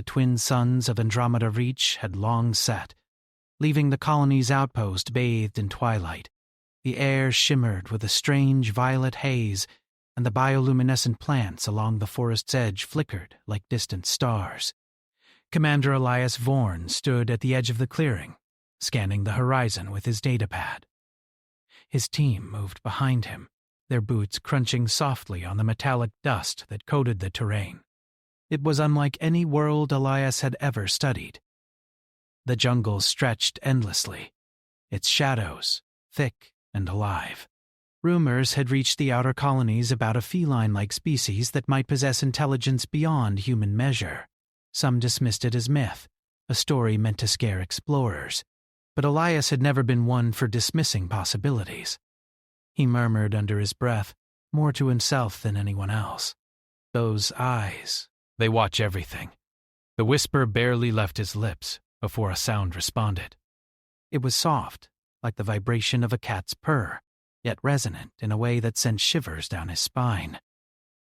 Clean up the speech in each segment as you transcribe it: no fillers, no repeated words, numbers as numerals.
twin suns of Andromeda Reach had long set, leaving the colony's outpost bathed in twilight. The air shimmered with a strange violet haze, and the bioluminescent plants along the forest's edge flickered like distant stars. Commander Elias Vorn stood at the edge of the clearing, scanning the horizon with his datapad. His team moved behind him, their boots crunching softly on the metallic dust that coated the terrain. It was unlike any world Elias had ever studied. The jungle stretched endlessly, its shadows thick and alive. Rumors had reached the outer colonies about a feline-like species that might possess intelligence beyond human measure. Some dismissed it as myth, a story meant to scare explorers. But Elias had never been one for dismissing possibilities. He murmured under his breath, more to himself than anyone else. Those eyes, they watch everything. The whisper barely left his lips before a sound responded. It was soft, like the vibration of a cat's purr, yet resonant in a way that sent shivers down his spine.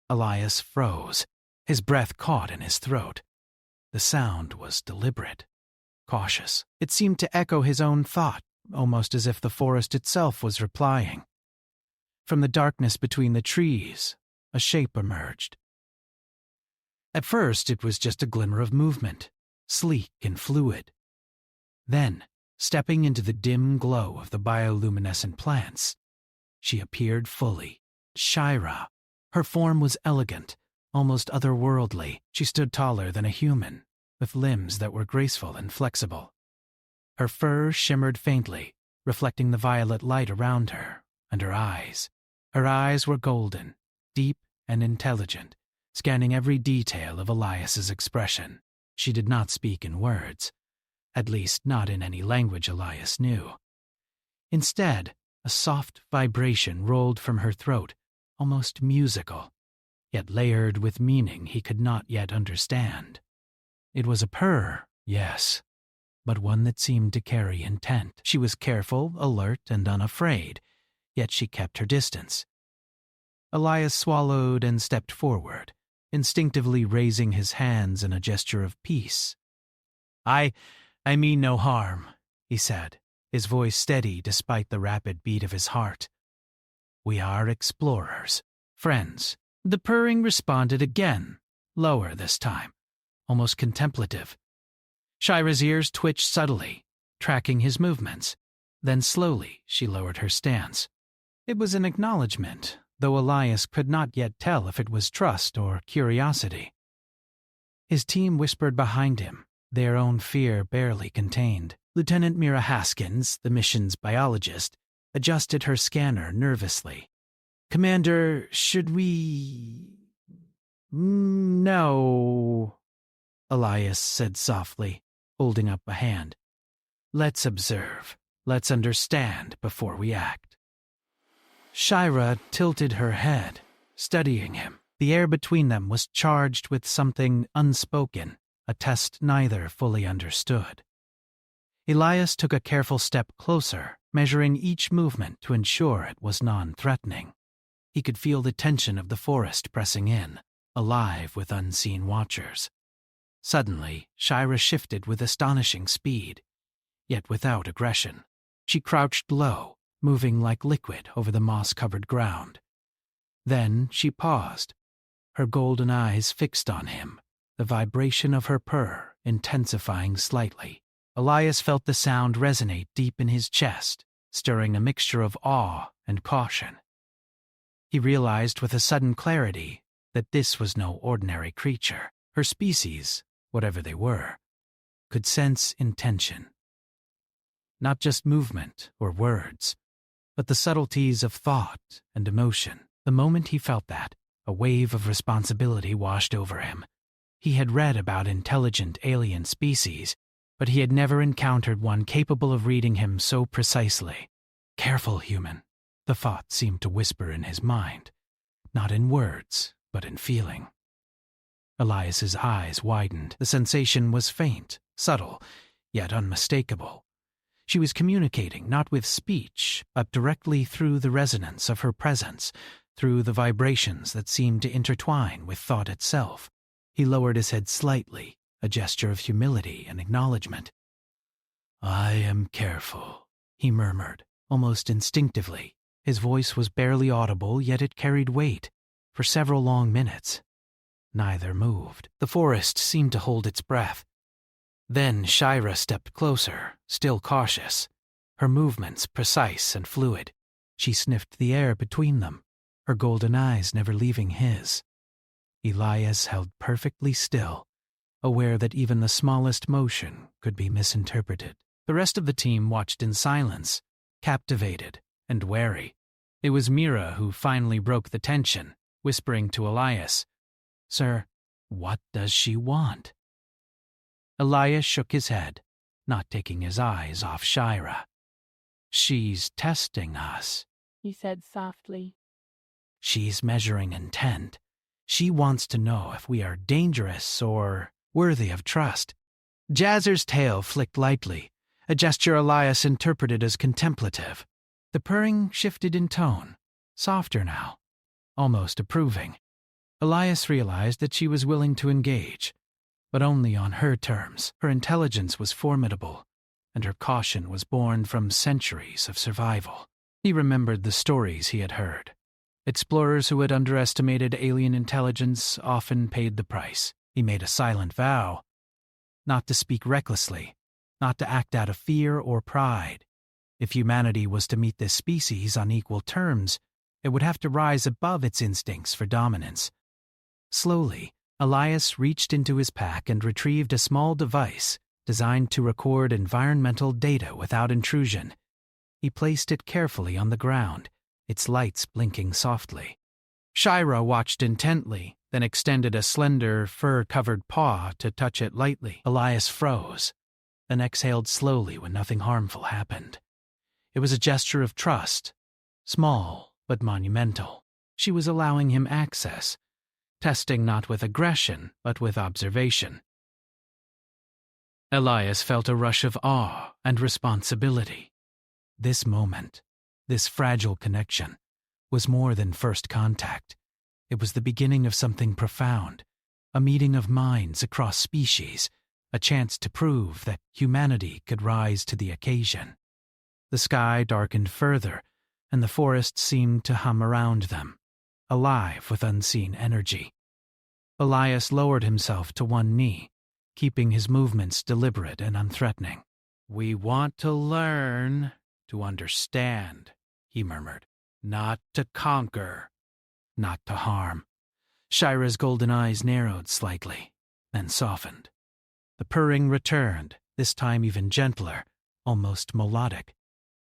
Elias froze, his breath caught in his throat. The sound was deliberate, cautious. It seemed to echo his own thought, almost as if the forest itself was replying. From the darkness between the trees, a shape emerged. At first, it was just a glimmer of movement, sleek and fluid. Then, stepping into the dim glow of the bioluminescent plants, she appeared fully. Shira. Her form was elegant, almost otherworldly. She stood taller than a human, with limbs that were graceful and flexible. Her fur shimmered faintly, reflecting the violet light around her, and her eyes. Her eyes were golden, deep and intelligent, scanning every detail of Elias's expression. She did not speak in words, at least not in any language Elias knew. Instead, a soft vibration rolled from her throat, almost musical, yet layered with meaning he could not yet understand. It was a purr, yes, but one that seemed to carry intent. She was careful, alert, and unafraid, yet she kept her distance. Elias swallowed and stepped forward, instinctively raising his hands in a gesture of peace. I mean no harm," he said, his voice steady despite the rapid beat of his heart. "We are explorers, friends." The purring responded again, lower this time, almost contemplative. Shira's ears twitched subtly, tracking his movements. Then slowly she lowered her stance. It was an acknowledgement, though Elias could not yet tell if it was trust or curiosity. His team whispered behind him, their own fear barely contained. Lieutenant Mira Haskins, the mission's biologist, adjusted her scanner nervously. "Commander, should we—" "No," Elias said softly, holding up a hand. "Let's observe. Let's understand before we act." Shira tilted her head, studying him. The air between them was charged with something unspoken, a test neither fully understood. Elias took a careful step closer, measuring each movement to ensure it was non-threatening. He could feel the tension of the forest pressing in, alive with unseen watchers. Suddenly, Shira shifted with astonishing speed, yet without aggression. She crouched low, moving like liquid over the moss-covered ground. Then she paused, her golden eyes fixed on him, the vibration of her purr intensifying slightly. Elias felt the sound resonate deep in his chest, stirring a mixture of awe and caution. He realized with a sudden clarity that this was no ordinary creature. Her species, whatever they were, could sense intention. Not just movement or words, but the subtleties of thought and emotion. The moment he felt that, a wave of responsibility washed over him. He had read about intelligent alien species, but he had never encountered one capable of reading him so precisely. "Careful, human," the thought seemed to whisper in his mind, not in words, but in feeling. Elias's eyes widened. The sensation was faint, subtle, yet unmistakable. She was communicating not with speech, but directly through the resonance of her presence, through the vibrations that seemed to intertwine with thought itself. He lowered his head slightly, a gesture of humility and acknowledgement. "I am careful," he murmured, almost instinctively. His voice was barely audible, yet it carried weight. For several long minutes, neither moved. The forest seemed to hold its breath. Then Shira stepped closer, still cautious, her movements precise and fluid. She sniffed the air between them, her golden eyes never leaving his. Elias held perfectly still, aware that even the smallest motion could be misinterpreted. The rest of the team watched in silence, captivated and wary. It was Mira who finally broke the tension, whispering to Elias, "Sir, what does she want?" Elias shook his head, not taking his eyes off Shira. "She's testing us," he said softly. "She's measuring intent. She wants to know if we are dangerous or worthy of trust." Jazzer's tail flicked lightly, a gesture Elias interpreted as contemplative. The purring shifted in tone, softer now, almost approving. Elias realized that she was willing to engage, but only on her terms. Her intelligence was formidable, and her caution was born from centuries of survival. He remembered the stories he had heard. Explorers who had underestimated alien intelligence often paid the price. He made a silent vow, not to speak recklessly, not to act out of fear or pride. If humanity was to meet this species on equal terms, it would have to rise above its instincts for dominance. Slowly, Elias reached into his pack and retrieved a small device designed to record environmental data without intrusion. He placed it carefully on the ground, its lights blinking softly. Shira watched intently, then extended a slender, fur-covered paw to touch it lightly. Elias froze, then exhaled slowly when nothing harmful happened. It was a gesture of trust, small but monumental. She was allowing him access, testing not with aggression but with observation. Elias felt a rush of awe and responsibility. This moment, this fragile connection, was more than first contact. It was the beginning of something profound, a meeting of minds across species, a chance to prove that humanity could rise to the occasion. The sky darkened further, and the forest seemed to hum around them, alive with unseen energy. Elias lowered himself to one knee, keeping his movements deliberate and unthreatening. "We want to learn, to understand," he murmured. "Not to conquer, not to harm." Shira's golden eyes narrowed slightly, then softened. The purring returned, this time even gentler, almost melodic.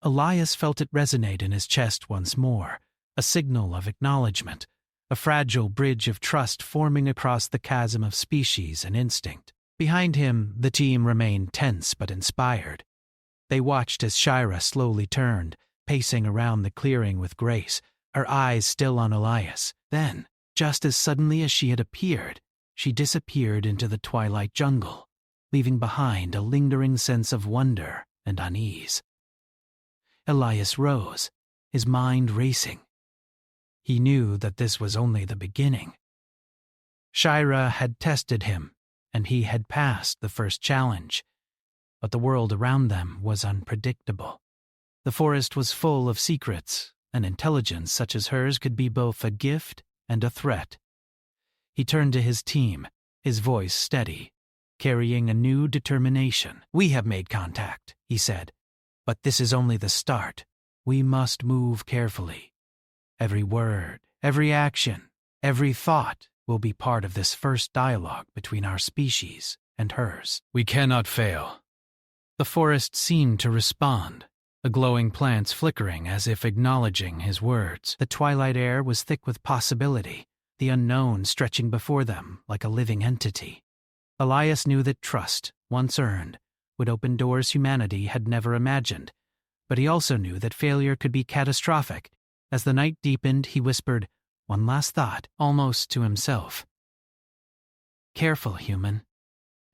Elias felt it resonate in his chest once more, a signal of acknowledgement, a fragile bridge of trust forming across the chasm of species and instinct. Behind him, the team remained tense but inspired. They watched as Shira slowly turned, pacing around the clearing with grace, her eyes still on Elias. Then, just as suddenly as she had appeared, she disappeared into the twilight jungle, leaving behind a lingering sense of wonder and unease. Elias rose, his mind racing. He knew that this was only the beginning. Shira had tested him, and he had passed the first challenge, but the world around them was unpredictable. The forest was full of secrets, and intelligence such as hers could be both a gift and a threat. He turned to his team, his voice steady, carrying a new determination. "We have made contact," he said, "but this is only the start. We must move carefully. Every word, every action, every thought will be part of this first dialogue between our species and hers. We cannot fail." The forest seemed to respond, the glowing plants flickering as if acknowledging his words. The twilight air was thick with possibility, the unknown stretching before them like a living entity. Elias knew that trust, once earned, would open doors humanity had never imagined, but he also knew that failure could be catastrophic. As the night deepened, he whispered, one last thought, almost to himself. "Careful, human."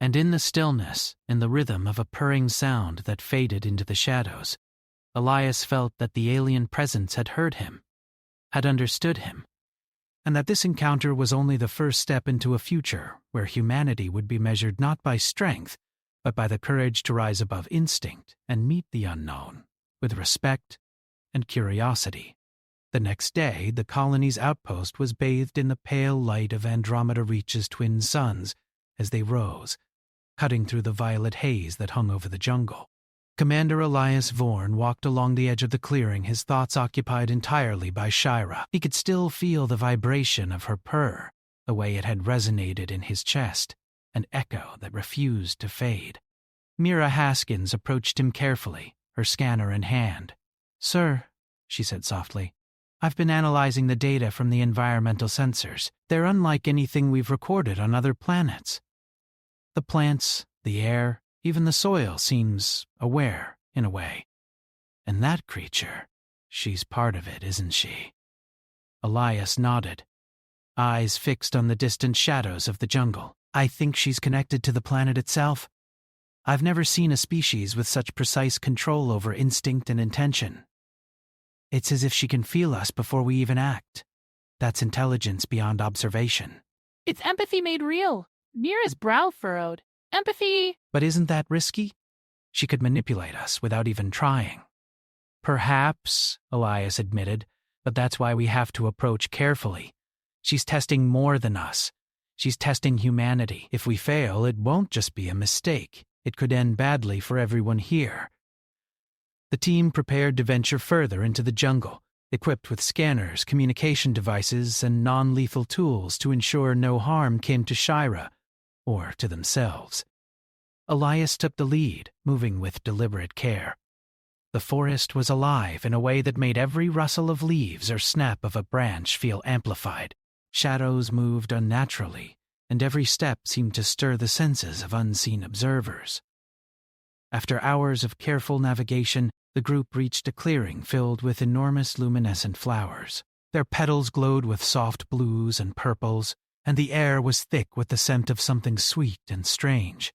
And in the stillness, in the rhythm of a purring sound that faded into the shadows, Elias felt that the alien presence had heard him, had understood him, and that this encounter was only the first step into a future where humanity would be measured not by strength, but by the courage to rise above instinct and meet the unknown with respect and curiosity. The next day, the colony's outpost was bathed in the pale light of Andromeda Reach's twin suns as they rose, cutting through the violet haze that hung over the jungle. Commander Elias Vorn walked along the edge of the clearing, his thoughts occupied entirely by Shira. He could still feel the vibration of her purr, the way it had resonated in his chest, an echo that refused to fade. Mira Haskins approached him carefully, her scanner in hand. "Sir," she said softly, "I've been analyzing the data from the environmental sensors. They're unlike anything we've recorded on other planets. The plants, the air, even the soil seems aware, in a way. And that creature, she's part of it, isn't she?" Elias nodded, eyes fixed on the distant shadows of the jungle. "I think she's connected to the planet itself. I've never seen a species with such precise control over instinct and intention. It's as if she can feel us before we even act. That's intelligence beyond observation." It's empathy made real. Mira's brow furrowed. Empathy. "But isn't that risky? She could manipulate us without even trying." "Perhaps," Elias admitted, "but that's why we have to approach carefully. She's testing more than us. She's testing humanity. If we fail, it won't just be a mistake. It could end badly for everyone here." The team prepared to venture further into the jungle, equipped with scanners, communication devices, and non-lethal tools to ensure no harm came to Shira or to themselves. Elias took the lead, moving with deliberate care. The forest was alive in a way that made every rustle of leaves or snap of a branch feel amplified. Shadows moved unnaturally, and every step seemed to stir the senses of unseen observers. After hours of careful navigation, the group reached a clearing filled with enormous luminescent flowers. Their petals glowed with soft blues and purples, and the air was thick with the scent of something sweet and strange.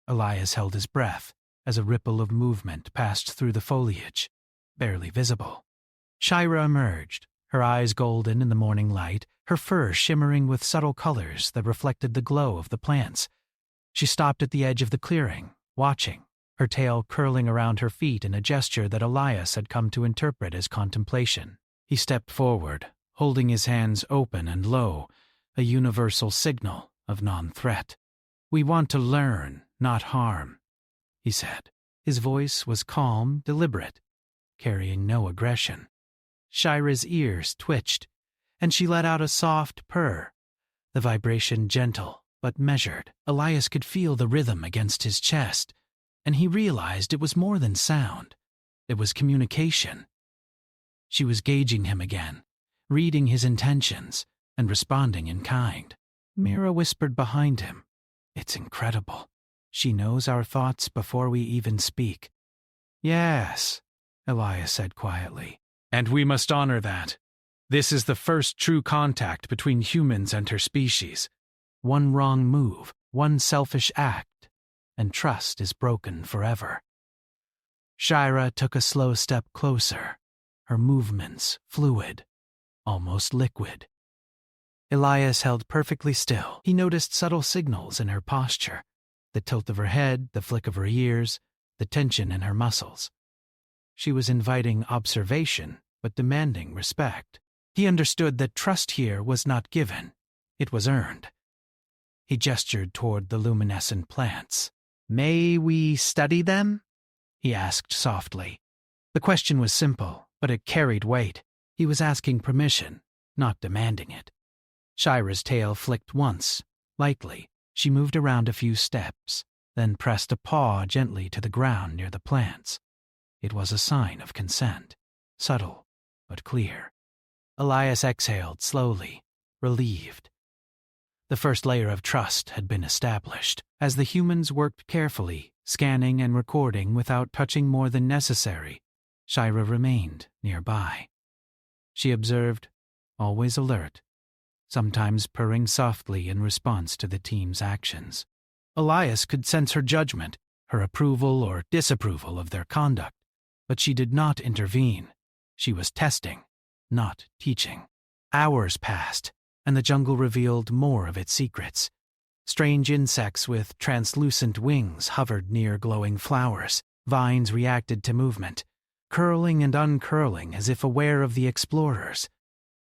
Elias held his breath as a ripple of movement passed through the foliage, barely visible. Shira emerged, her eyes golden in the morning light, her fur shimmering with subtle colors that reflected the glow of the plants. She stopped at the edge of the clearing, watching, her tail curling around her feet in a gesture that Elias had come to interpret as contemplation. He stepped forward, holding his hands open and low, a universal signal of non-threat. "We want to learn, not harm," he said. His voice was calm, deliberate, carrying no aggression. Shira's ears twitched, and she let out a soft purr, the vibration gentle but measured. Elias could feel the rhythm against his chest, and he realized it was more than sound. It was communication. She was gauging him again, reading his intentions, and responding in kind. Mira whispered behind him, "It's incredible. She knows our thoughts before we even speak." "Yes," Elias said quietly, "and we must honor that. This is the first true contact between humans and her species. One wrong move, one selfish act, and trust is broken forever." Shira took a slow step closer, her movements fluid, almost liquid. Elias held perfectly still. He noticed subtle signals in her posture, the tilt of her head, the flick of her ears, the tension in her muscles. She was inviting observation, but demanding respect. He understood that trust here was not given, it was earned. He gestured toward the luminescent plants. "May we study them?" he asked softly. The question was simple, but it carried weight. He was asking permission, not demanding it. Shira's tail flicked once, lightly. She moved around a few steps, then pressed a paw gently to the ground near the plants. It was a sign of consent, subtle but clear. Elias exhaled slowly, relieved. The first layer of trust had been established. As the humans worked carefully, scanning and recording without touching more than necessary, Shira remained nearby. She observed, always alert, sometimes purring softly in response to the team's actions. Elias could sense her judgment, her approval or disapproval of their conduct, but she did not intervene. She was testing, not teaching. Hours passed, and the jungle revealed more of its secrets. Strange insects with translucent wings hovered near glowing flowers. Vines reacted to movement, curling and uncurling as if aware of the explorers.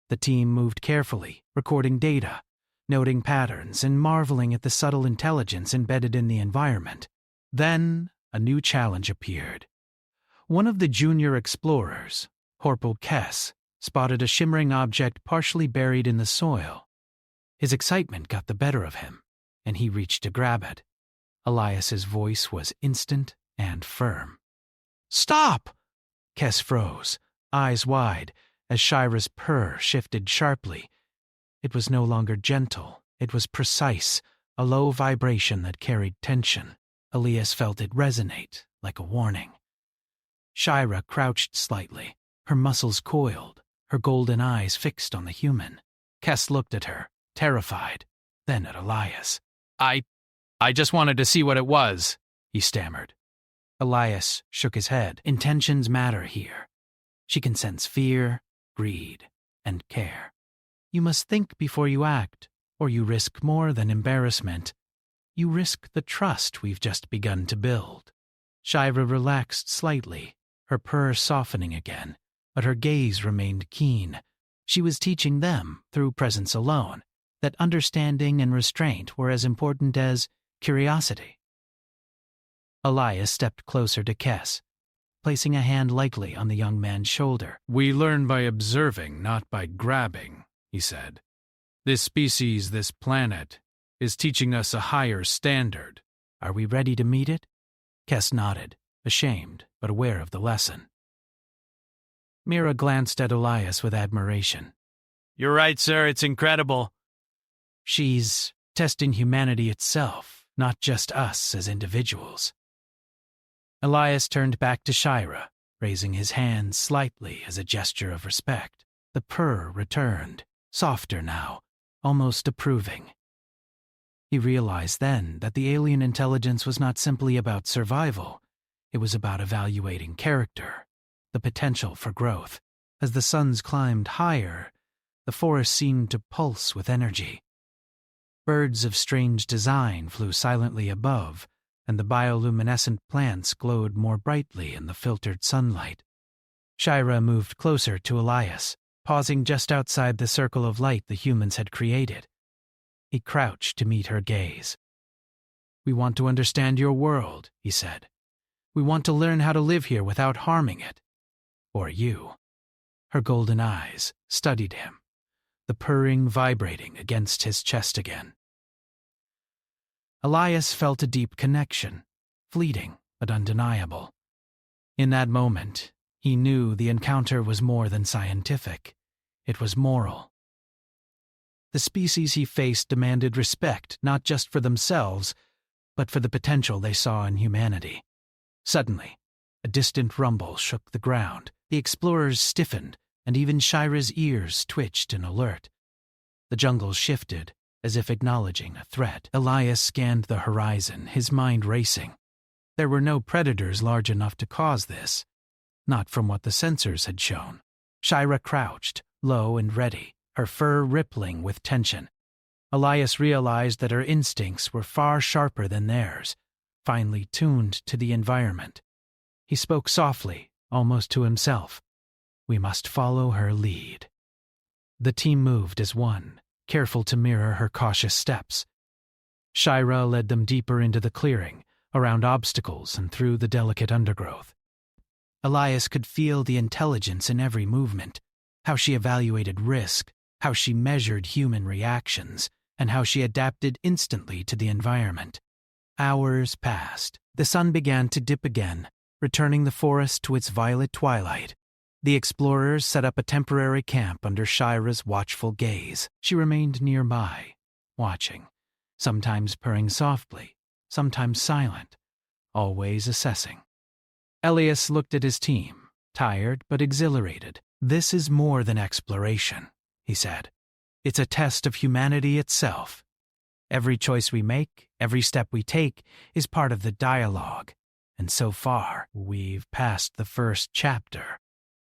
The team moved carefully, recording data, noting patterns, and marveling at the subtle intelligence embedded in the environment. Then, a new challenge appeared. One of the junior explorers, Horpel Kess, spotted a shimmering object partially buried in the soil. His excitement got the better of him, and he reached to grab it. Elias's voice was instant and firm. "Stop!" Kess froze, eyes wide, as Shira's purr shifted sharply. It was no longer gentle, it was precise, a low vibration that carried tension. Elias felt it resonate, like a warning. Shira crouched slightly, her muscles coiled, her golden eyes fixed on the human. Kess looked at her, terrified, then at Elias. I just wanted to see what it was," he stammered. Elias shook his head. Intentions matter here. She can sense fear, greed, and care. You must think before you act, or you risk more than embarrassment. You risk the trust we've just begun to build. Shira relaxed slightly, her purr softening again, but her gaze remained keen. She was teaching them, through presence alone, that understanding and restraint were as important as curiosity. Elias stepped closer to Kess, placing a hand lightly on the young man's shoulder. "We learn by observing, not by grabbing," he said. "This species, this planet, is teaching us a higher standard." "Are we ready to meet it?" Kess nodded, ashamed but aware of the lesson. Mira glanced at Elias with admiration. "You're right, sir, it's incredible." "She's testing humanity itself, not just us as individuals." Elias turned back to Shira, raising his hand slightly as a gesture of respect. The purr returned, softer now, almost approving. He realized then that the alien intelligence was not simply about survival, it was about evaluating character, the potential for growth. As the suns climbed higher, the forest seemed to pulse with energy. Birds of strange design flew silently above, and the bioluminescent plants glowed more brightly in the filtered sunlight. Shira moved closer to Elias, pausing just outside the circle of light the humans had created. He crouched to meet her gaze. "We want to understand your world," he said. "We want to learn how to live here without harming it. Or you." Her golden eyes studied him, the purring vibrating against his chest again. Elias felt a deep connection, fleeting but undeniable. In that moment, he knew the encounter was more than scientific. It was moral. The species he faced demanded respect not just for themselves, but for the potential they saw in humanity. Suddenly, a distant rumble shook the ground. The explorers stiffened, and even Shira's ears twitched in alert. The jungle shifted, as if acknowledging a threat. Elias scanned the horizon, his mind racing. There were no predators large enough to cause this, not from what the sensors had shown. Shira crouched, low and ready, her fur rippling with tension. Elias realized that her instincts were far sharper than theirs, finely tuned to the environment. He spoke softly, almost to himself. We must follow her lead. The team moved as one, careful to mirror her cautious steps. Shira led them deeper into the clearing, around obstacles and through the delicate undergrowth. Elias could feel the intelligence in every movement, how she evaluated risk, how she measured human reactions, and how she adapted instantly to the environment. Hours passed. The sun began to dip again, returning the forest to its violet twilight. The explorers set up a temporary camp under Shira's watchful gaze. She remained nearby, watching, sometimes purring softly, sometimes silent, always assessing. Elias looked at his team, tired but exhilarated. "This is more than exploration," he said. "It's a test of humanity itself. Every choice we make, every step we take, is part of the dialogue. And so far, we've passed the first chapter."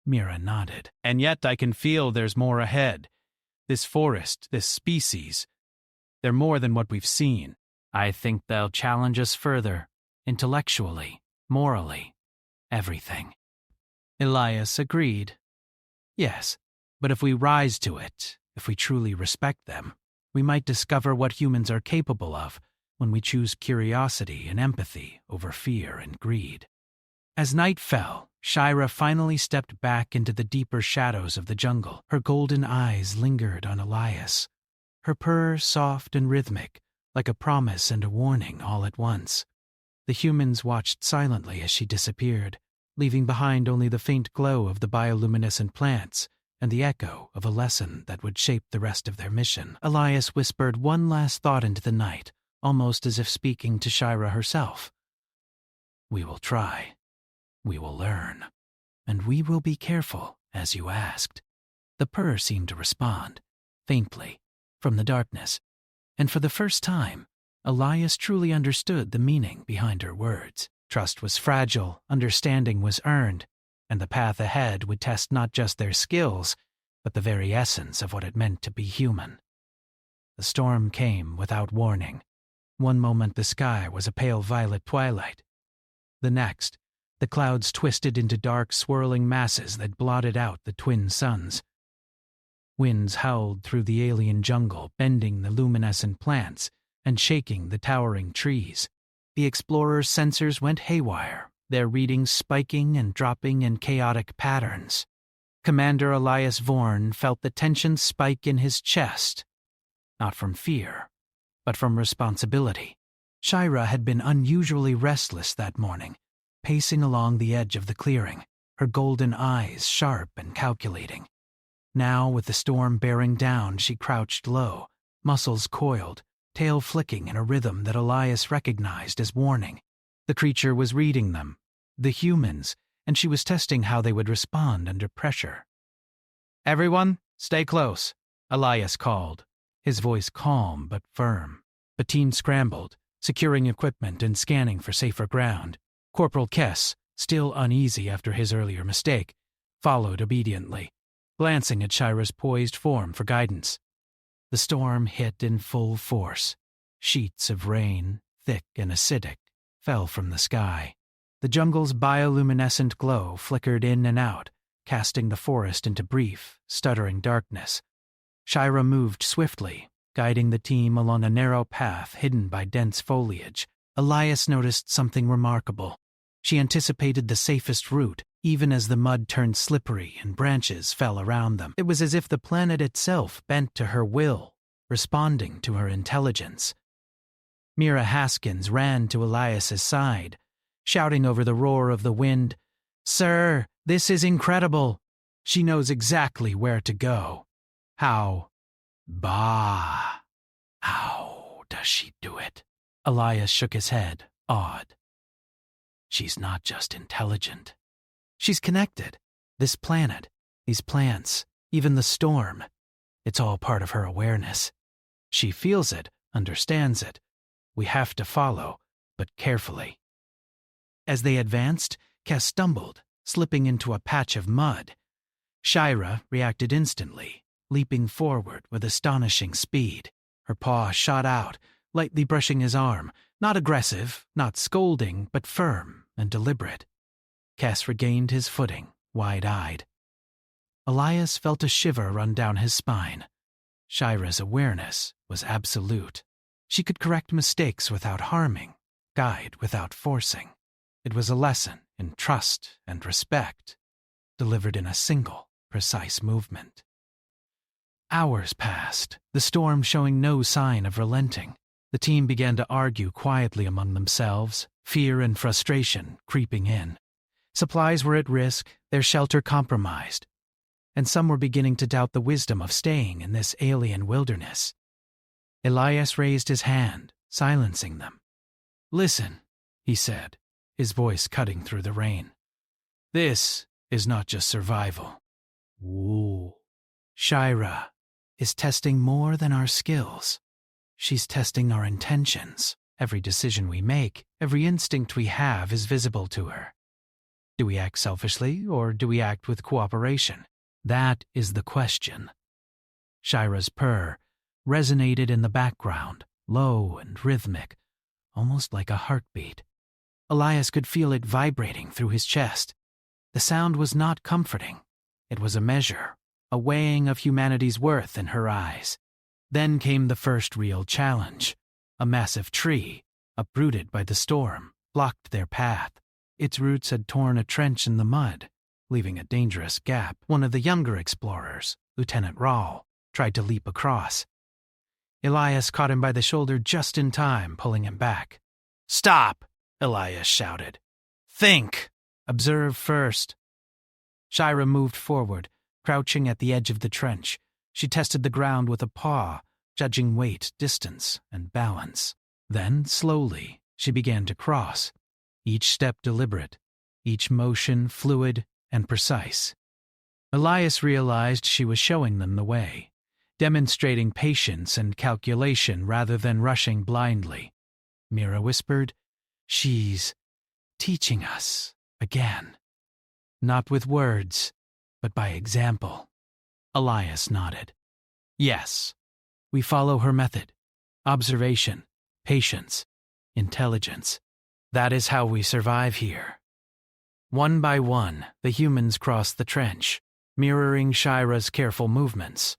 Mira nodded. "And yet I can feel there's more ahead. this forest, this species. They're more than what we've seen. I think they'll challenge us further, intellectually, morally, everything. Elias agreed. Yes, but if we rise to it, if we truly respect them, we might discover what humans are capable of when we choose curiosity and empathy over fear and greed. As night fell, Shira finally stepped back into the deeper shadows of the jungle. Her golden eyes lingered on Elias, her purr soft and rhythmic, like a promise and a warning all at once. The humans watched silently as she disappeared, leaving behind only the faint glow of the bioluminescent plants and the echo of a lesson that would shape the rest of their mission. Elias whispered one last thought into the night, almost as if speaking to Shira herself. We will try. We will learn. And we will be careful, as you asked. The purr seemed to respond, faintly, from the darkness, and for the first time, Elias truly understood the meaning behind her words. Trust was fragile, understanding was earned, and the path ahead would test not just their skills, but the very essence of what it meant to be human. The storm came without warning. One moment the sky was a pale violet twilight. The next, the clouds twisted into dark, swirling masses that blotted out the twin suns. Winds howled through the alien jungle, bending the luminescent plants and shaking the towering trees. The explorers' sensors went haywire, their readings spiking and dropping in chaotic patterns. Commander Elias Vorn felt the tension spike in his chest, not from fear, but from responsibility. Shira had been unusually restless that morning, pacing along the edge of the clearing, her golden eyes sharp and calculating. Now, with the storm bearing down, she crouched low, muscles coiled, tail flicking in a rhythm that Elias recognized as warning. The creature was reading them, the humans, and she was testing how they would respond under pressure. "Everyone, stay close," Elias called, his voice calm but firm. The team scrambled, securing equipment and scanning for safer ground. Corporal Kess, still uneasy after his earlier mistake, followed obediently, glancing at Shira's poised form for guidance. The storm hit in full force. Sheets of rain, thick and acidic, fell from the sky. The jungle's bioluminescent glow flickered in and out, casting the forest into brief, stuttering darkness. Shira moved swiftly, guiding the team along a narrow path hidden by dense foliage. Elias noticed something remarkable. She anticipated the safest route, even as the mud turned slippery and branches fell around them. It was as if the planet itself bent to her will, responding to her intelligence. Mira Haskins ran to Elias's side, shouting over the roar of the wind, "Sir, this is incredible. She knows exactly where to go. How does she do it?" Elias shook his head, awed. She's not just intelligent. She's connected. This planet, these plants, even the storm. It's all part of her awareness. She feels it, understands it. We have to follow, but carefully. As they advanced, Kess stumbled, slipping into a patch of mud. Shira reacted instantly, leaping forward with astonishing speed. Her paw shot out, lightly brushing his arm, not aggressive, not scolding, but firm and deliberate. Kess regained his footing, wide-eyed. Elias felt a shiver run down his spine. Shira's awareness was absolute. She could correct mistakes without harming, guide without forcing. It was a lesson in trust and respect, delivered in a single, precise movement. Hours passed, the storm showing no sign of relenting. The team began to argue quietly among themselves, fear and frustration creeping in. Supplies were at risk, their shelter compromised, and some were beginning to doubt the wisdom of staying in this alien wilderness. Elias raised his hand, silencing them. "Listen," he said, his voice cutting through the rain. "This is not just survival. Ooh. Shira is testing more than our skills. She's testing our intentions. Every decision we make, every instinct we have is visible to her. Do we act selfishly or do we act with cooperation? That is the question." Shira's purr resonated in the background, low and rhythmic, almost like a heartbeat. Elias could feel it vibrating through his chest. The sound was not comforting. It was a measure, a weighing of humanity's worth in her eyes. Then came the first real challenge. A massive tree, uprooted by the storm, blocked their path. Its roots had torn a trench in the mud, leaving a dangerous gap. One of the younger explorers, Lieutenant Rahl, tried to leap across. Elias caught him by the shoulder just in time, pulling him back. "Stop!" Elias shouted. "Think! Observe first." Shira moved forward, crouching at the edge of the trench. She tested the ground with a paw, judging weight, distance, and balance. Then, slowly, she began to cross, each step deliberate, each motion fluid and precise. Elias realized she was showing them the way, demonstrating patience and calculation rather than rushing blindly. Mira whispered, "She's teaching us again. Not with words, but by example." Elias nodded. "Yes, we follow her method. Observation, patience, intelligence. That is how we survive here." One by one, the humans crossed the trench, mirroring Shira's careful movements.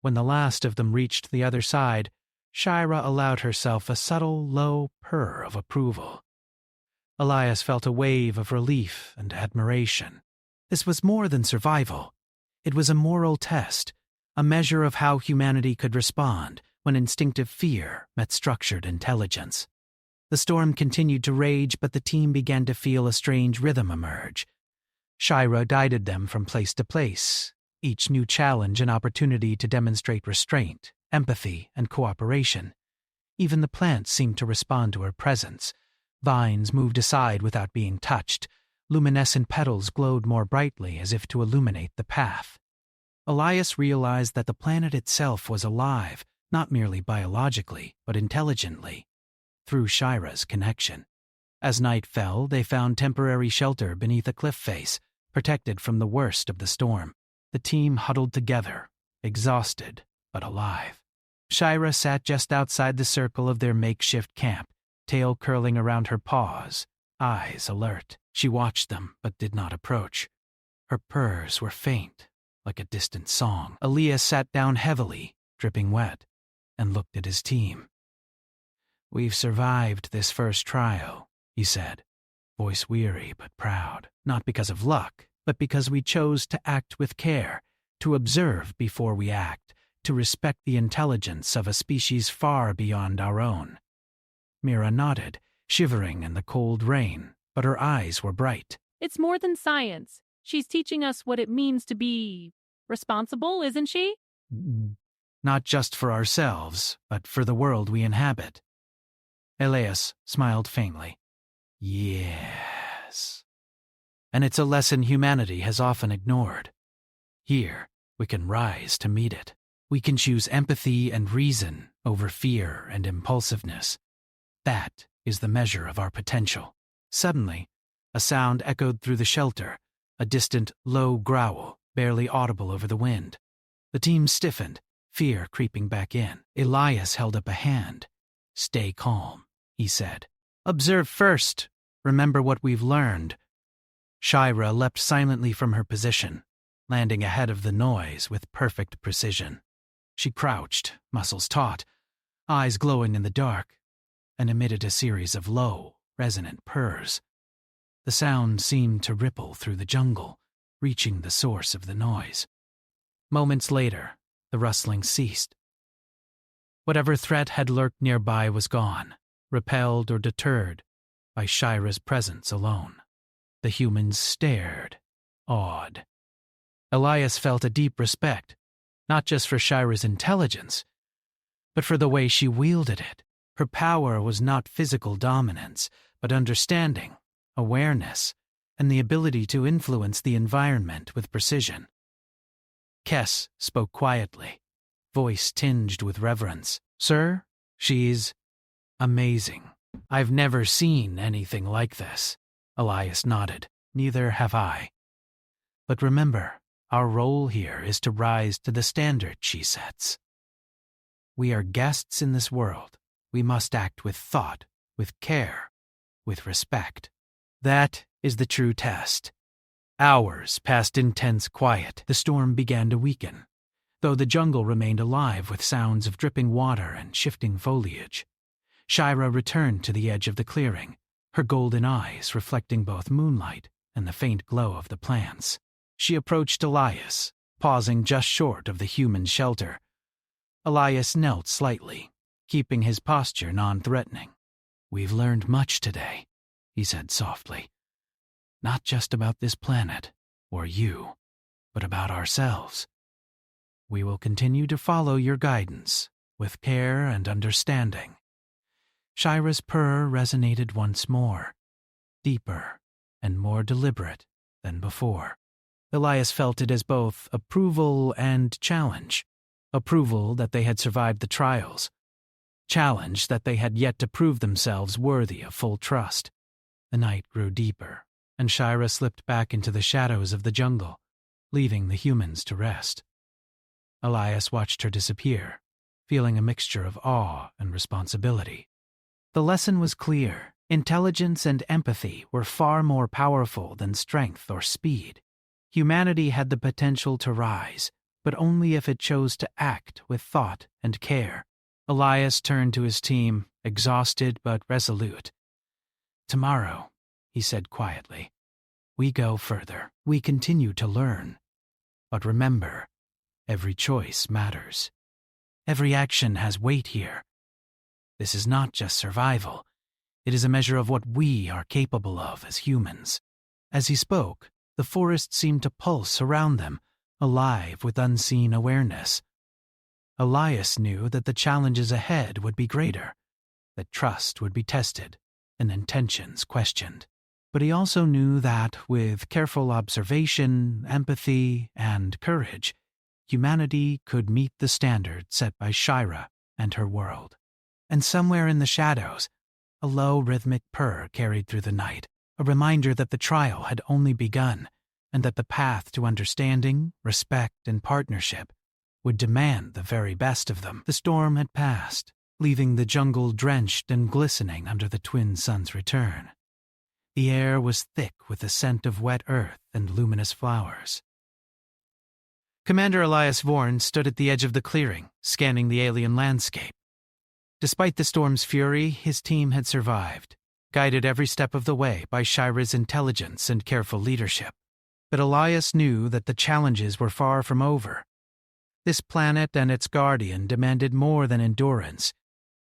When the last of them reached the other side, Shira allowed herself a subtle, low purr of approval. Elias felt a wave of relief and admiration. This was more than survival. It was a moral test, a measure of how humanity could respond when instinctive fear met structured intelligence. The storm continued to rage, but the team began to feel a strange rhythm emerge. Shira guided them from place to place, each new challenge an opportunity to demonstrate restraint, empathy, and cooperation. Even the plants seemed to respond to her presence. Vines moved aside without being touched. Luminescent petals glowed more brightly as if to illuminate the path. Elias realized that the planet itself was alive, not merely biologically, but intelligently, through Shira's connection. As night fell, they found temporary shelter beneath a cliff face, protected from the worst of the storm. The team huddled together, exhausted but alive. Shira sat just outside the circle of their makeshift camp, tail curling around her paws, eyes alert. She watched them but did not approach. Her purrs were faint, like a distant song. Elias sat down heavily, dripping wet, and looked at his team. "We've survived this first trial," he said, voice weary but proud, not because of luck, but because we chose to act with care, to observe before we act, to respect the intelligence of a species far beyond our own. Mira nodded, shivering in the cold rain, but her eyes were bright. It's more than science. She's teaching us what it means to be responsible, isn't she? Not just for ourselves, but for the world we inhabit. Elias smiled faintly. Yes. And it's a lesson humanity has often ignored. Here, we can rise to meet it. We can choose empathy and reason over fear and impulsiveness. That is the measure of our potential. Suddenly, a sound echoed through the shelter, a distant, low growl, barely audible over the wind. The team stiffened, fear creeping back in. Elias held up a hand. "Stay calm," he said. "Observe first. Remember what we've learned." Shira leapt silently from her position, landing ahead of the noise with perfect precision. She crouched, muscles taut, eyes glowing in the dark, and emitted a series of low, resonant purrs. The sound seemed to ripple through the jungle, reaching the source of the noise. Moments later, the rustling ceased. Whatever threat had lurked nearby was gone, repelled or deterred by Shira's presence alone. The humans stared, awed. Elias felt a deep respect, not just for Shira's intelligence, but for the way she wielded it. Her power was not physical dominance, but understanding, awareness, and the ability to influence the environment with precision. Kess spoke quietly, voice tinged with reverence. "Sir, she's amazing. I've never seen anything like this." Elias nodded. "Neither have I. But remember, Our role here is to rise to the standard she sets. We are guests in this world. We must act with thought, with care, with respect. That is the true test. Hours passed in tense quiet. The storm began to weaken, though the jungle remained alive with sounds of dripping water and shifting foliage. Shira returned to the edge of the clearing, her golden eyes reflecting both moonlight and the faint glow of the plants. She approached Elias, pausing just short of the human shelter. Elias knelt slightly, keeping his posture non-threatening. "We've learned much today," he said softly. "Not just about this planet, or you, but about ourselves. We will continue to follow your guidance, with care and understanding." Shira's purr resonated once more, deeper and more deliberate than before. Elias felt it as both approval and challenge. Approval that they had survived the trials. Challenge that they had yet to prove themselves worthy of full trust. The night grew deeper, and Shira slipped back into the shadows of the jungle, leaving the humans to rest. Elias watched her disappear, feeling a mixture of awe and responsibility. The lesson was clear. Intelligence and empathy were far more powerful than strength or speed. Humanity had the potential to rise, but only if it chose to act with thought and care. Elias turned to his team, exhausted but resolute. "Tomorrow," he said quietly, "we go further. We continue to learn. But remember, every choice matters. Every action has weight here. This is not just survival. It is a measure of what we are capable of as humans." As he spoke, the forest seemed to pulse around them, alive with unseen awareness. Elias knew that the challenges ahead would be greater, that trust would be tested, and intentions questioned. But he also knew that, with careful observation, empathy, and courage, humanity could meet the standard set by Shira and her world. And somewhere in the shadows, a low rhythmic purr carried through the night, a reminder that the trial had only begun, and that the path to understanding, respect, and partnership would demand the very best of them. The storm had passed, leaving the jungle drenched and glistening under the twin suns' return. The air was thick with the scent of wet earth and luminous flowers. Commander Elias Vorn stood at the edge of the clearing, scanning the alien landscape. Despite the storm's fury, his team had survived, guided every step of the way by Shira's intelligence and careful leadership. But Elias knew that the challenges were far from over. This planet and its guardian demanded more than endurance.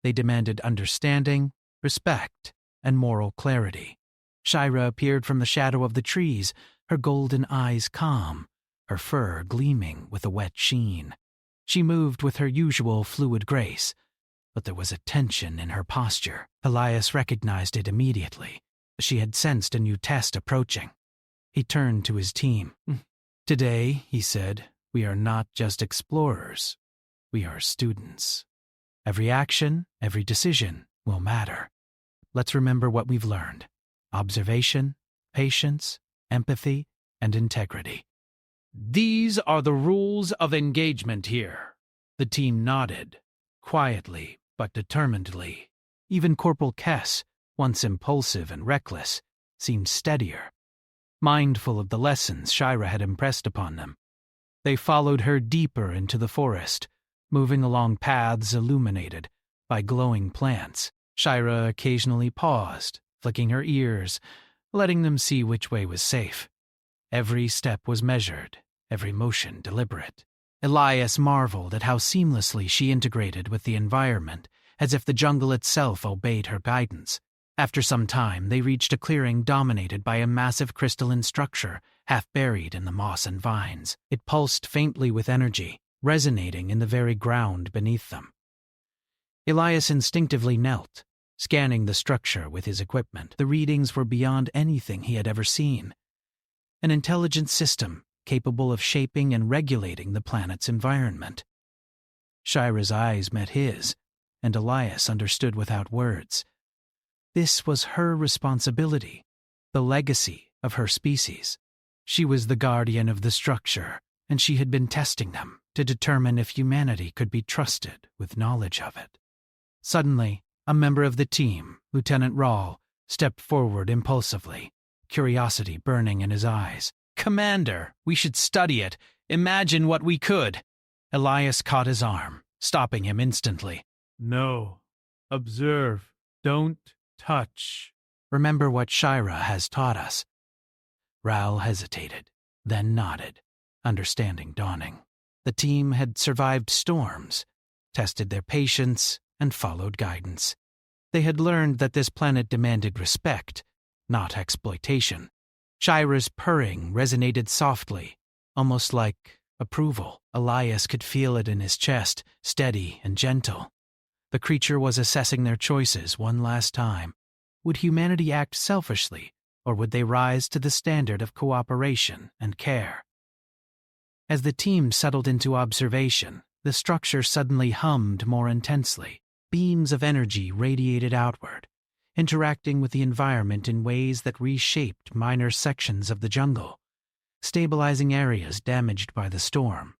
They demanded understanding, respect, and moral clarity. Shira appeared from the shadow of the trees, her golden eyes calm, her fur gleaming with a wet sheen. She moved with her usual fluid grace, but there was a tension in her posture. Elias recognized it immediately. She had sensed a new test approaching. He turned to his team. "Today," he said, "we are not just explorers. We are students. Every action, every decision will matter. Let's remember what we've learned. Observation, patience, empathy, and integrity. These are the rules of engagement here." The team nodded, quietly but determinedly. Even Corporal Kess, once impulsive and reckless, seemed steadier, mindful of the lessons Shira had impressed upon them. They followed her deeper into the forest, moving along paths illuminated by glowing plants. Shira occasionally paused, flicking her ears, letting them see which way was safe. Every step was measured, every motion deliberate. Elias marveled at how seamlessly she integrated with the environment, as if the jungle itself obeyed her guidance. After some time, they reached a clearing dominated by a massive crystalline structure, half buried in the moss and vines. It pulsed faintly with energy, resonating in the very ground beneath them. Elias instinctively knelt, scanning the structure with his equipment. The readings were beyond anything he had ever seen. An intelligent system capable of shaping and regulating the planet's environment. Shira's eyes met his, and Elias understood without words. This was her responsibility, the legacy of her species. She was the guardian of the structure, and she had been testing them to determine if humanity could be trusted with knowledge of it. Suddenly, a member of the team, Lieutenant Rawl, stepped forward impulsively, curiosity burning in his eyes. "Commander, we should study it. Imagine what we could." Elias caught his arm, stopping him instantly. No. Observe. Don't touch. Remember what Shira has taught us. Raoul hesitated, then nodded, understanding dawning. The team had survived storms, tested their patience, and followed guidance. They had learned that this planet demanded respect, not exploitation. Shira's purring resonated softly, almost like approval. Elias could feel it in his chest, steady and gentle. The creature was assessing their choices one last time. Would humanity act selfishly, or would they rise to the standard of cooperation and care? As the team settled into observation, the structure suddenly hummed more intensely. Beams of energy radiated outward, interacting with the environment in ways that reshaped minor sections of the jungle, stabilizing areas damaged by the storm.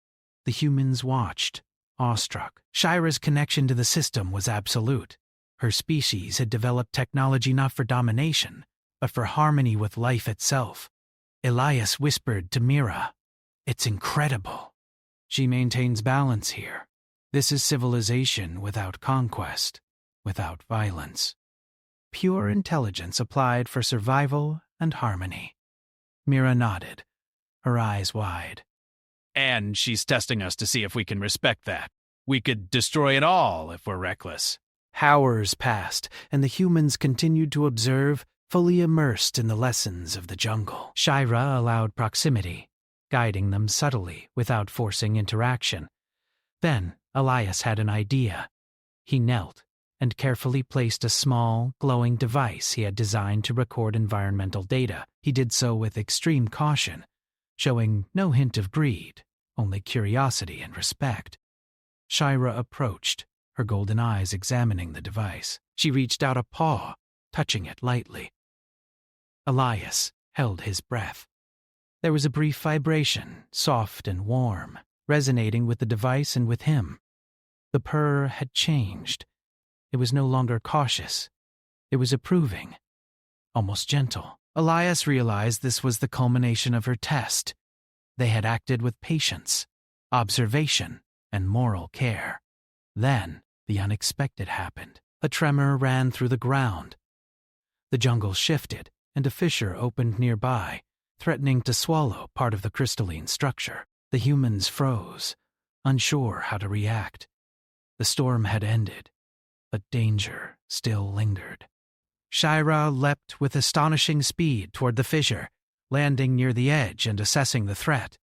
The humans watched, awestruck. Shira's connection to the system was absolute. Her species had developed technology not for domination, but for harmony with life itself. Elias whispered to Mira, "It's incredible. She maintains balance here. This is civilization without conquest, without violence. Pure intelligence applied for survival and harmony." Mira nodded, her eyes wide. And she's testing us to see if we can respect that. We could destroy it all if we're reckless. Hours passed, and the humans continued to observe, fully immersed in the lessons of the jungle. Shira allowed proximity, guiding them subtly without forcing interaction. Then Elias had an idea. He knelt and carefully placed a small, glowing device he had designed to record environmental data. He did so with extreme caution, showing no hint of greed, only curiosity and respect. Shira approached, her golden eyes examining the device. She reached out a paw, touching it lightly. Elias held his breath. There was a brief vibration, soft and warm, resonating with the device and with him. The purr had changed. It was no longer cautious. It was approving, almost gentle. Elias realized this was the culmination of her test. They had acted with patience, observation, and moral care. Then the unexpected happened. A tremor ran through the ground. The jungle shifted, and a fissure opened nearby, threatening to swallow part of the crystalline structure. The humans froze, unsure how to react. The storm had ended, but danger still lingered. Shira leapt with astonishing speed toward the fissure, landing near the edge and assessing the threat.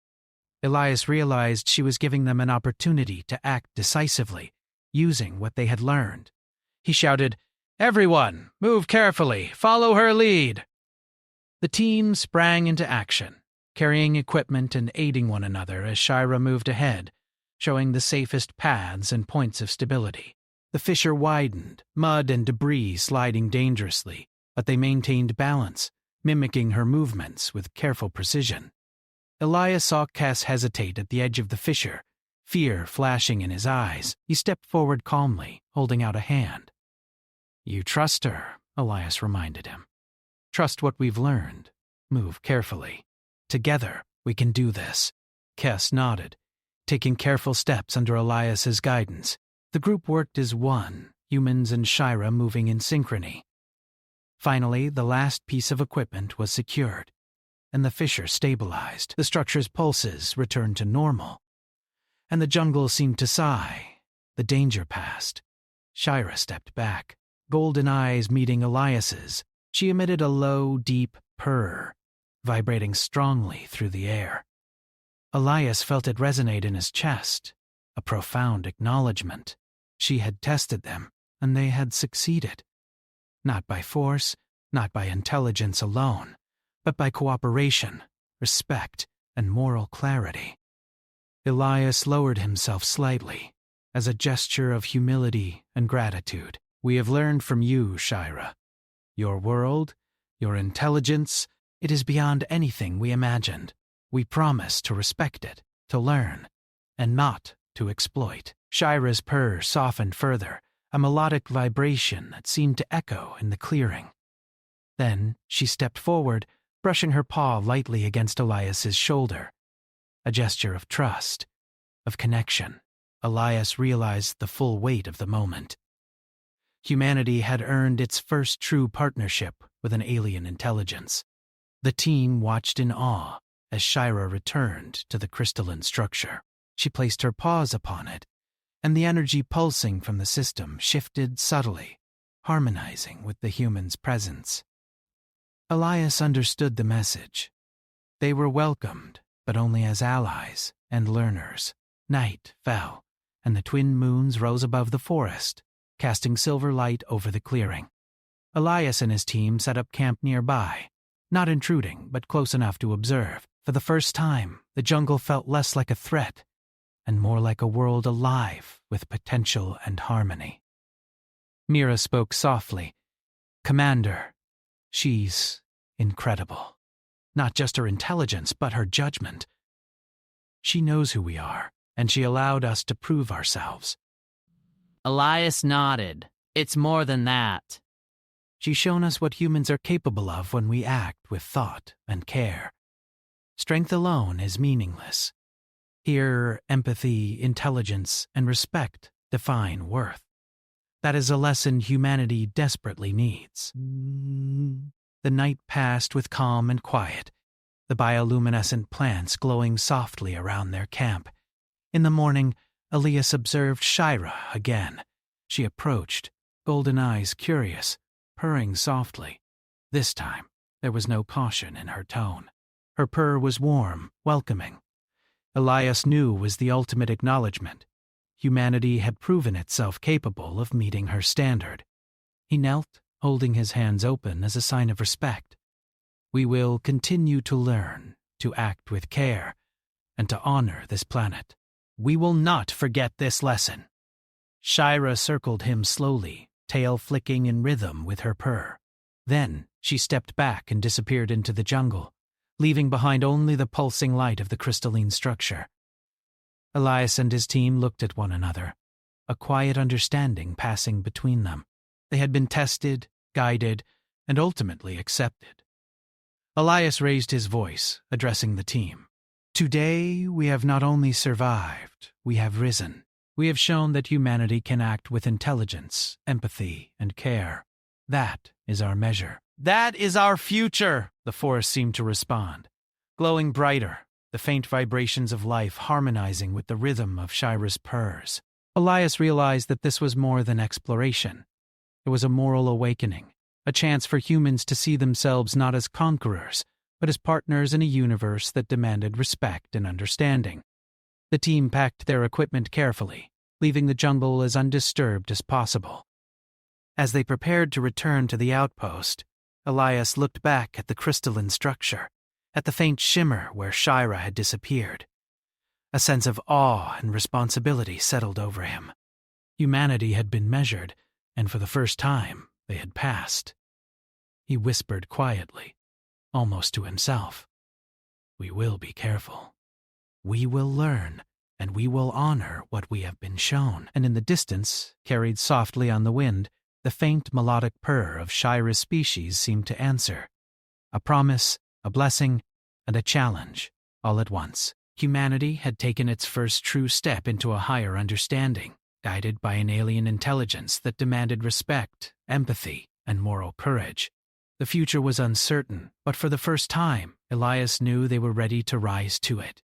Elias realized she was giving them an opportunity to act decisively, using what they had learned. He shouted, "Everyone, move carefully, follow her lead." The team sprang into action, carrying equipment and aiding one another as Shira moved ahead, showing the safest paths and points of stability. The fissure widened, mud and debris sliding dangerously, but they maintained balance, mimicking her movements with careful precision. Elias saw Kes hesitate at the edge of the fissure, fear flashing in his eyes. He stepped forward calmly, holding out a hand. "You trust her," Elias reminded him. "Trust what we've learned. Move carefully. Together, we can do this." Kes nodded, taking careful steps under Elias's guidance. The group worked as one, humans and Shira moving in synchrony. Finally, the last piece of equipment was secured, and the fissure stabilized. The structure's pulses returned to normal, and the jungle seemed to sigh. The danger passed. Shira stepped back, golden eyes meeting Elias's. She emitted a low, deep purr, vibrating strongly through the air. Elias felt it resonate in his chest, a profound acknowledgement. She had tested them, and they had succeeded. Not by force, not by intelligence alone, but by cooperation, respect, and moral clarity. Elias lowered himself slightly, as a gesture of humility and gratitude. "We have learned from you, Shira. Your world, your intelligence, it is beyond anything we imagined. We promise to respect it." to learn, and not to exploit. Shira's purr softened further, a melodic vibration that seemed to echo in the clearing. Then she stepped forward, brushing her paw lightly against Elias's shoulder. A gesture of trust, of connection. Elias realized the full weight of the moment. Humanity had earned its first true partnership with an alien intelligence. The team watched in awe as Shira returned to the crystalline structure. She placed her paws upon it, and the energy pulsing from the system shifted subtly, harmonizing with the human's presence. Elias understood the message. They were welcomed, but only as allies and learners. Night fell, and the twin moons rose above the forest, casting silver light over the clearing. Elias and his team set up camp nearby, not intruding, but close enough to observe. For the first time, the jungle felt less like a threat and more like a world alive with potential and harmony. Mira spoke softly. "Commander, she's incredible. Not just her intelligence, but her judgment. She knows who we are, and she allowed us to prove ourselves." Elias nodded. "It's more than that." "She's shown us what humans are capable of when we act with thought and care. Strength alone is meaningless. Here, empathy, intelligence, and respect define worth. That is a lesson humanity desperately needs." The night passed with calm and quiet, the bioluminescent plants glowing softly around their camp. In the morning, Elias observed Shira again. She approached, golden eyes curious, purring softly. This time, there was no caution in her tone. Her purr was warm, welcoming. Elias knew was the ultimate acknowledgement. Humanity had proven itself capable of meeting her standard. He knelt, holding his hands open as a sign of respect. "We will continue to learn, to act with care, and to honor this planet. We will not forget this lesson." Shira circled him slowly, tail flicking in rhythm with her purr. Then she stepped back and disappeared into the jungle, leaving behind only the pulsing light of the crystalline structure. Elias and his team looked at one another, a quiet understanding passing between them. They had been tested, guided, and ultimately accepted. Elias raised his voice, addressing the team. "Today we have not only survived, we have risen. We have shown that humanity can act with intelligence, empathy, and care. That is our measure." "That is our future," the forest seemed to respond, glowing brighter, the faint vibrations of life harmonizing with the rhythm of Shira's purrs. Elias realized that this was more than exploration. It was a moral awakening, a chance for humans to see themselves not as conquerors, but as partners in a universe that demanded respect and understanding. The team packed their equipment carefully, leaving the jungle as undisturbed as possible. As they prepared to return to the outpost, Elias looked back at the crystalline structure, at the faint shimmer where Shira had disappeared. A sense of awe and responsibility settled over him. Humanity had been measured, and for the first time, they had passed. He whispered quietly, almost to himself, "We will be careful. We will learn, and we will honor what we have been shown." And in the distance, carried softly on the wind, the faint melodic purr of Shira's species seemed to answer. A promise, a blessing, and a challenge, all at once. Humanity had taken its first true step into a higher understanding, guided by an alien intelligence that demanded respect, empathy, and moral courage. The future was uncertain, but for the first time, Elias knew they were ready to rise to it.